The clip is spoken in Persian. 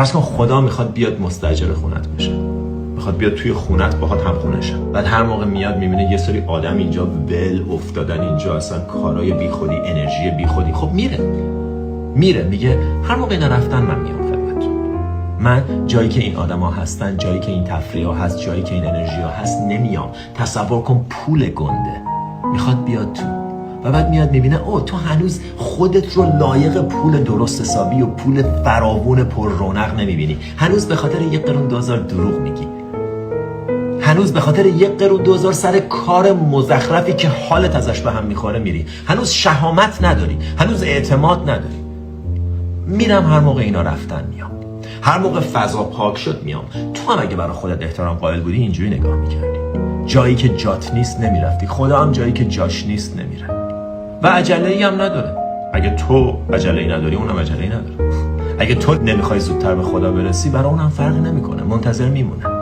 فرض کن خدا میخواد بیاد مستاجر خونت بشه، میخواد بیاد توی خونت باهات هم خونه شه. بعد هر موقع میاد میبینه یه سری آدم اینجا ول افتادن، اینجا اصلا کارهای بیخودی، انرژی بیخودی. خب میره میگه هر موقع اینا رفتن من میام خدمتتون. من جایی که این آدما هستن، جایی که این تفریحا هست، جایی که این انرژی ها هست نمیام. تصور کن پول گنده میخواد بیاد تو و بعد میاد میبینه او تو هنوز خودت رو لایق پول درست حسابی و پول فراوون پر رونق نمیبینی. هنوز به خاطر 1 قرون 2000 دروغ میگی. هنوز به خاطر 1 قرون 2000 سر کار مزخرفی که حالت ازش به هم میخوره میری. هنوز شهامت نداری، هنوز اعتماد نداری. میرم هر موقع اینا رفتن میام. هر موقع فضا پاک شد میام. تو هم اگه برای خودت احترام قائل بودی اینجوری نگاه میکردی. جایی که جات نیست نمیرفتی، خدا هم جایی که جاش نیست نمیره. و عجله‌ای هم نداره. اگه تو عجله‌ای نداری اونم عجله‌ای نداره. اگه تو نمیخوای زودتر به خدا برسی برای اونم فرقی نمیکنه، منتظر میمونه.